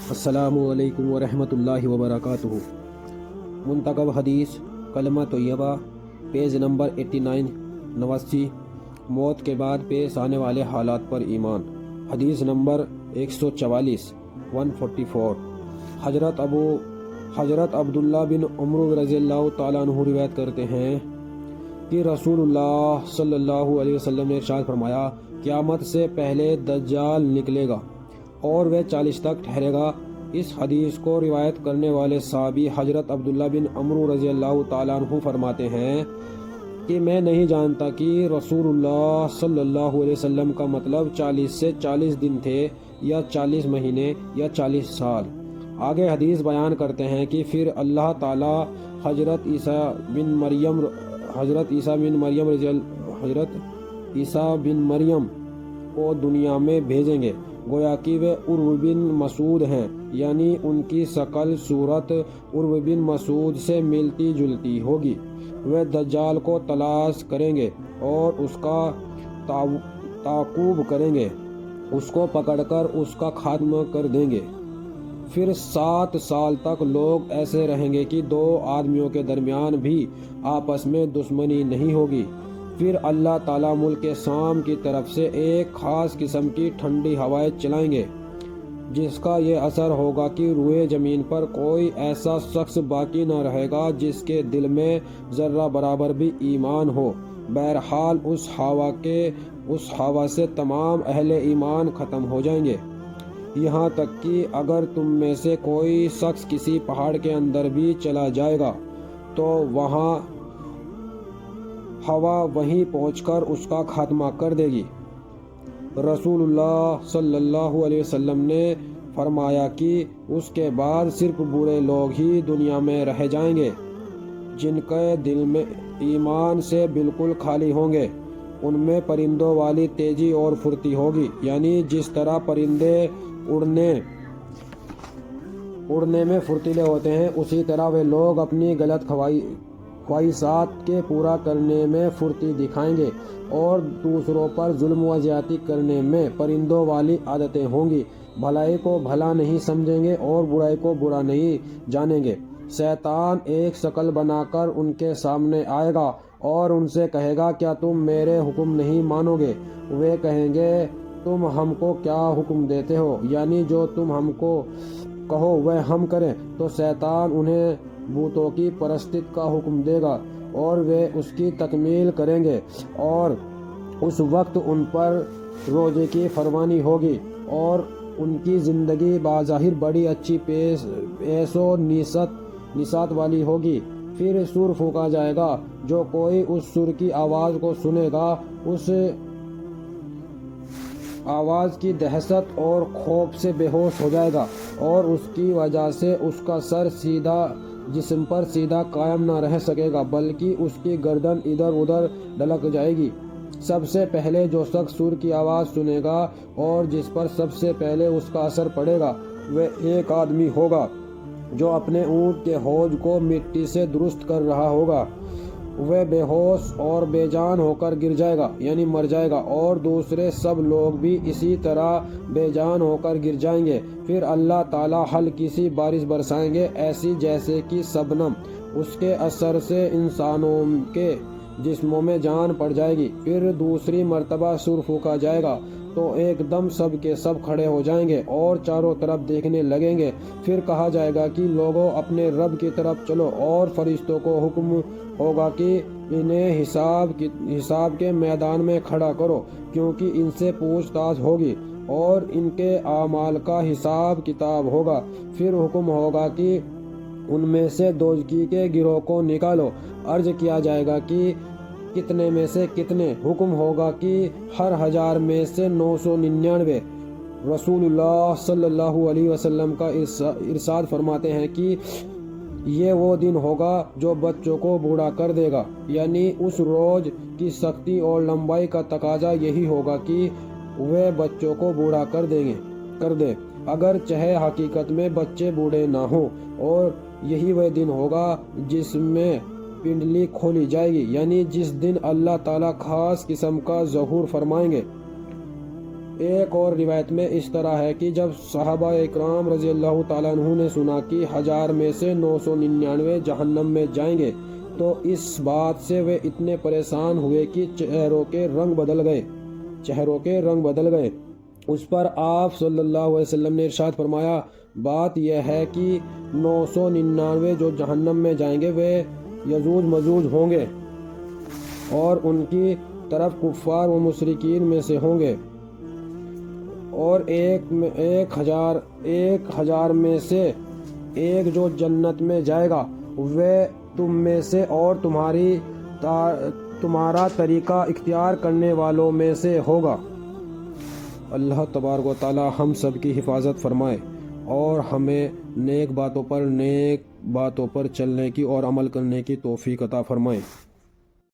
السلام علیکم ورحمۃ اللہ وبرکاتہ۔ منتخب حدیث کلمہ طیبہ، پیج نمبر 89 موت کے بعد پیش آنے والے حالات پر ایمان۔ حدیث نمبر 144 حضرت عبداللہ بن عمرو رضی اللہ تعالیٰ عنہ روایت کرتے ہیں کہ رسول اللہ صلی اللہ علیہ وسلم نے ارشاد فرمایا، قیامت سے پہلے دجال نکلے گا اور وہ 40 تک ٹھہرے گا۔ اس حدیث کو روایت کرنے والے صحابی حضرت عبداللہ بن عمرو رضی اللہ تعالیٰ عنہ فرماتے ہیں کہ میں نہیں جانتا کہ رسول اللہ صلی اللہ علیہ وسلم کا مطلب 40 سے 40 دن تھے یا 40 مہینے یا 40 سال۔ آگے حدیث بیان کرتے ہیں کہ پھر اللہ تعالیٰ حضرت عیسیٰ بن مریم کو دنیا میں بھیجیں گے، گویا کہ وہ عروہ بن مسعود ہیں، یعنی ان کی شکل صورت عروہ بن مسعود سے ملتی جلتی ہوگی۔ وہ دجال کو تلاش کریں گے اور اس کا تعقیب کریں گے، اس کو پکڑ کر اس کا خاتمہ کر دیں گے۔ پھر 7 سال تک لوگ ایسے رہیں گے کہ 2 آدمیوں کے درمیان بھی آپس میں دشمنی نہیں ہوگی۔ پھر اللہ تعالیٰ ملک شام کی طرف سے ایک خاص قسم کی ٹھنڈی ہوائیں چلائیں گے، جس کا یہ اثر ہوگا کہ روئے زمین پر کوئی ایسا شخص باقی نہ رہے گا جس کے دل میں ذرہ برابر بھی ایمان ہو۔ بہرحال اس ہوا سے تمام اہل ایمان ختم ہو جائیں گے، یہاں تک کہ اگر تم میں سے کوئی شخص کسی پہاڑ کے اندر بھی چلا جائے گا تو وہاں ہوا وہیں پہنچ کر اس کا خاتمہ کر دے گی۔ رسول اللہ صلی اللہ علیہ وسلم نے فرمایا کہ اس کے بعد صرف برے لوگ ہی دنیا میں رہ جائیں گے، جن کے دل میں ایمان سے بالکل خالی ہوں گے۔ ان میں پرندوں والی تیزی اور پھرتی ہوگی، یعنی جس طرح پرندے اڑنے میں پھرتیلے ہوتے ہیں، اسی طرح وہ لوگ اپنی غلط خواہشات کے پورا کرنے میں پھرتی دکھائیں گے اور دوسروں پر ظلم و زیادتی کرنے میں پرندوں والی عادتیں ہوں گی۔ بھلائی کو بھلا نہیں سمجھیں گے اور برائی کو برا نہیں جانیں گے۔ شیطان ایک شکل بنا کر ان کے سامنے آئے گا اور ان سے کہے گا، کیا تم میرے حکم نہیں مانو گے؟ وہ کہیں گے، تم ہم کو کیا حکم دیتے ہو؟ یعنی جو تم ہم کو کہو وہ ہم کریں۔ تو شیطان انہیں بتوں کی پرستش کا حکم دے گا اور وہ اس کی تکمیل کریں گے، اور اس وقت ان پر روزے کی فرمانی ہوگی اور ان کی زندگی بظاہر بڑی اچھی پیش و نسات والی ہوگی۔ پھر سور پھونکا جائے گا، جو کوئی اس سور کی آواز کو سنے گا اس آواز کی دہشت اور خوف سے بے ہوش ہو جائے گا، اور اس کی وجہ سے اس کا سر جسم پر سیدھا قائم نہ رہ سکے گا، بلکہ اس کی گردن ادھر ادھر ڈھلک جائے گی۔ سب سے پہلے جو شخص سور کی آواز سنے گا اور جس پر سب سے پہلے اس کا اثر پڑے گا، وہ ایک آدمی ہوگا جو اپنے اونٹ کے ہوج کو مٹی سے درست کر رہا ہوگا۔ وہ بے ہوش اور بے جان ہو کر گر جائے گا، یعنی مر جائے گا، اور دوسرے سب لوگ بھی اسی طرح بے جان ہو کر گر جائیں گے۔ پھر اللہ تعالیٰ ہلکی سی بارش برسائیں گے، ایسی جیسے کہ شبنم۔ اس کے اثر سے انسانوں کے جسموں میں جان پڑ جائے گی۔ پھر دوسری مرتبہ سور پھونکا جائے گا تو ایک دم سب کے سب کھڑے ہو جائیں گے اور چاروں طرف دیکھنے لگیں گے۔ پھر کہا جائے گا کہ لوگوں اپنے رب کی طرف چلو، اور فرشتوں کو حکم ہوگا کہ انہیں حساب کے میدان میں کھڑا کرو، کیونکہ ان سے پوچھ تاچھ ہوگی اور ان کے اعمال کا حساب کتاب ہوگا۔ پھر حکم ہوگا کہ ان میں سے دوزخی کے گروہ کو نکالو۔ عرض کیا جائے گا کہ کتنے میں سے کتنے؟ حکم ہوگا کہ ہر 1000 میں سے 999۔ رسول اللہ صلی اللہ علیہ وسلم کا ارشاد فرماتے ہیں کہ یہ وہ دن ہوگا جو بچوں کو بوڑھا کر دے گا، یعنی اس روز کی سختی اور لمبائی کا تقاضا یہی ہوگا کہ وہ بچوں کو بوڑھا کر دے، اگر چاہے حقیقت میں بچے بوڑھے نہ ہوں۔ اور یہی وہ دن ہوگا جس میں پنڈلی کھولی جائے گی، یعنی جس دن اللہ تعالیٰ خاص قسم کا ظہور فرمائیں گے۔ ایک اور روایت میں اس طرح ہے کہ جب صحابہ اکرام رضی اللہ تعالیٰ عنہ نے سنا کہ 1000 میں سے 999 جہنم میں جائیں گے تو اس بات سے وہ اتنے پریشان ہوئے کہ چہروں کے رنگ بدل گئے۔ اس پر آپ صلی اللہ علیہ وسلم نے ارشاد فرمایا، بات یہ ہے کہ 999 جو جہنم میں جائیں گے وہ یجوج مجوج ہوں گے اور ان کی طرف کفار و مشرکین میں سے ہوں گے، اور ایک ہزار میں سے ایک جو جنت میں جائے گا وہ تم میں سے اور تمہارا طریقہ اختیار کرنے والوں میں سے ہوگا۔ اللہ تبارک و تعالی ہم سب کی حفاظت فرمائے اور ہمیں نیک باتوں پر چلنے کی اور عمل کرنے کی توفیق عطا فرمائے۔